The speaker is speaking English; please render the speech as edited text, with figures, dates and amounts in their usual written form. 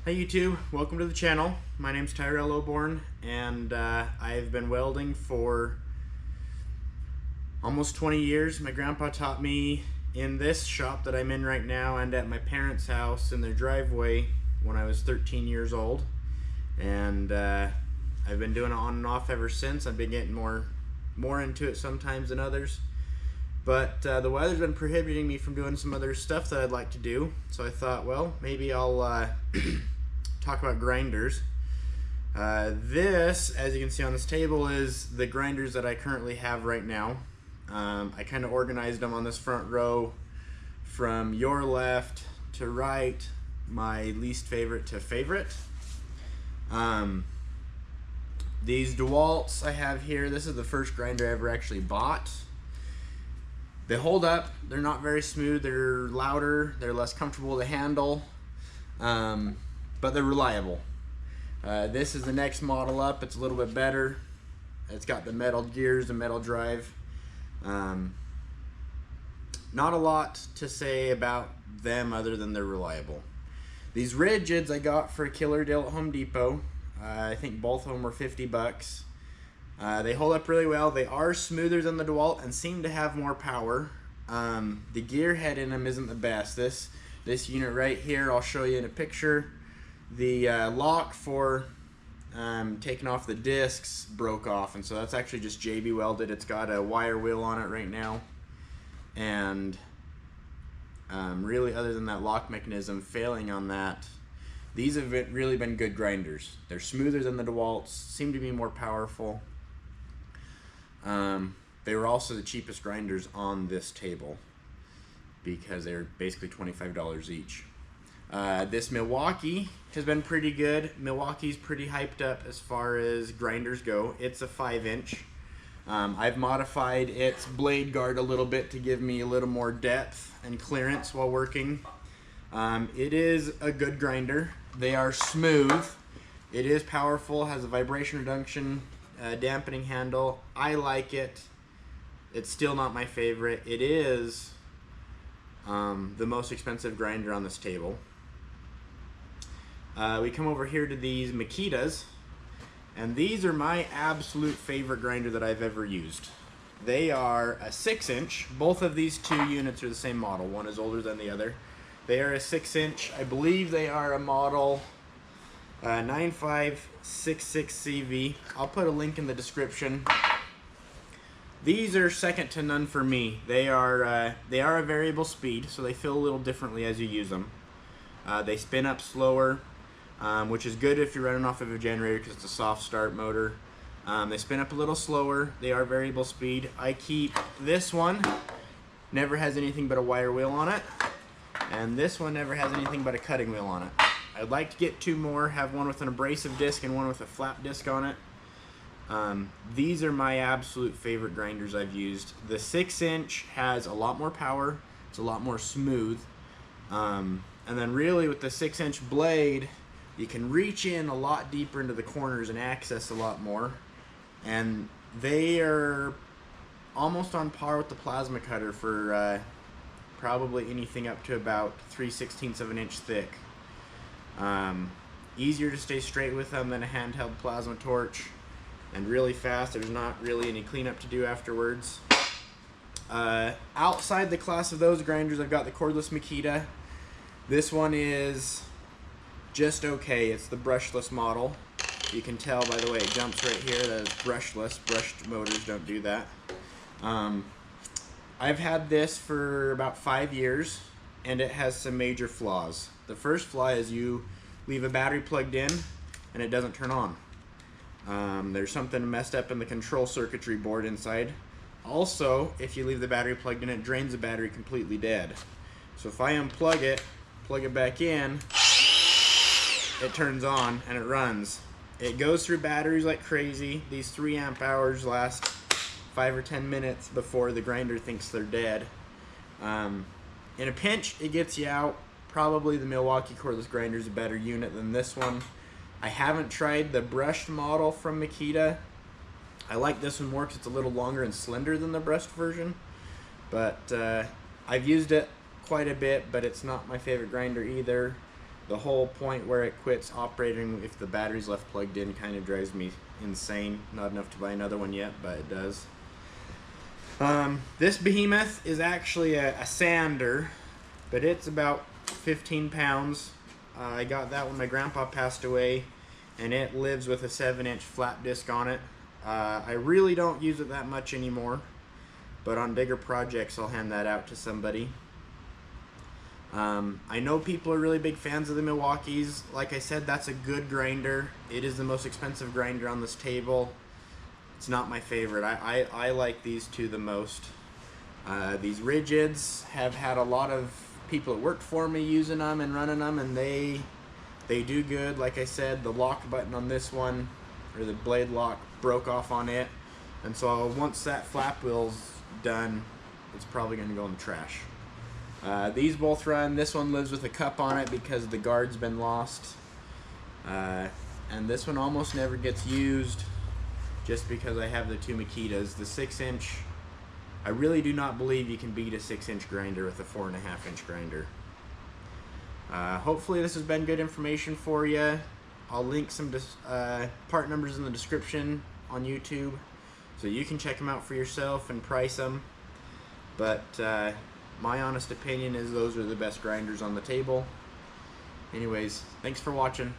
Hey YouTube, welcome to the channel. My name's Tyrell Oborn, and I've been welding for almost 20 years. My grandpa taught me in this shop that I'm in right now and at my parents' house in their driveway when I was 13 years old. And I've been doing it on and off ever since. I've been getting more into it sometimes than others. But the weather's been prohibiting me from doing some other stuff that I'd like to do. So I thought, well, maybe I'll talk about grinders. This, as you can see on this table, is the grinders that I currently have right now. I kind of organized them on this front row from your left to right, my least favorite to favorite. These Dewalts I have here, this is the first grinder I ever actually bought. They hold up, they're not very smooth, they're louder, they're less comfortable to handle, but they're reliable. This is the next model up. It's a little bit better. It's got the metal gears, the metal drive. Not a lot to say about them other than they're reliable. These Ridgids I got for a killer deal at Home Depot. I think both of them were 50 bucks. They hold up really well. They are smoother than the Dewalt and seem to have more power. The gear head in them isn't the best. This unit right here, I'll show you in a picture. The lock for taking off the discs broke off, and so that's actually just JB welded. It's got a wire wheel on it right now, and really other than that lock mechanism failing on that, these have really been good grinders. They're smoother than the Dewalts, seem to be more powerful. They were also the cheapest grinders on this table because they're basically $25 each. This Milwaukee has been pretty good. Milwaukee's pretty hyped up as far as grinders go. It's a 5-inch. I've modified its blade guard a little bit to give me a little more depth and clearance while working. It is a good grinder. They are smooth. It is powerful, has a vibration reduction, dampening handle. I like it. It's still not my favorite. It is the most expensive grinder on this table. We come over here to these Makitas, and these are my absolute favorite grinder that I've ever used. They are a 6-inch. Both of these two units are the same model. One is older than the other. They are a 6-inch. I believe they are a model 9566CV. I'll put a link in the description. These are second to none for me. They are a variable speed, so they feel a little differently as you use them. They spin up slower, which is good if you're running off of a generator because it's a soft start motor. They spin up a little slower. They are variable speed. I keep this one, never has anything but a wire wheel on it, and this one never has anything but a cutting wheel on it. I'd like to get two more, have one with an abrasive disc and one with a flap disc on it. These are my absolute favorite grinders I've used. The 6-inch has a lot more power. It's a lot more smooth. And then really with the 6-inch blade, you can reach in a lot deeper into the corners and access a lot more. And they are almost on par with the plasma cutter for probably anything up to about 3/16 of an inch thick. Easier to stay straight with them than a handheld plasma torch, and really fast. There's not really any cleanup to do afterwards. Outside the class of those grinders, I've got the Cordless Makita. This one is just okay. It's the brushless model. You can tell by the way it jumps right here that it's brushless. Brushed motors don't do that. I've had this for about 5 years, and it has some major flaws. The first flaw is you leave a battery plugged in and it doesn't turn on. There's something messed up in the control circuitry board inside. Also, if you leave the battery plugged in, it drains the battery completely dead. So if I unplug it, plug it back in, it turns on and it runs. It goes through batteries like crazy. These 3 amp hours last 5 or 10 minutes before the grinder thinks they're dead. In a pinch, it gets you out. Probably the Milwaukee cordless grinder is a better unit than this one. I haven't tried the brushed model from Makita. I like this one more because it's a little longer and slender than the brushed version. But I've used it quite a bit, but it's not my favorite grinder either. the whole point where it quits operating if the battery's left plugged in kind of drives me insane. Not enough to buy another one yet, but it does. This behemoth is actually a sander, but it's about 15 pounds. I got that when my grandpa passed away, and it lives with a 7-inch flat disc on it. I really don't use it that much anymore, but on bigger projects I'll hand that out to somebody. I know people are really big fans of the Milwaukees. Like I said, that's a good grinder. It is the most expensive grinder on this table. It's not my favorite. I like these two the most. These Ridgids have had a lot of people that worked for me using them and running them, and they do good. Like I said, the lock button on this one, or the blade lock, broke off on it, and so once that flap wheel's done, it's probably going to go in the trash. These both run. This one lives with a cup on it because the guard's been lost, and this one almost never gets used just because I have the two Makitas. The 6-inch, I really do not believe you can beat a 6-inch grinder with a 4.5-inch grinder. Hopefully this has been good information for you. I'll link some part numbers in the description on YouTube so you can check them out for yourself and price them. But my honest opinion is those are the best grinders on the table. Anyways, thanks for watching.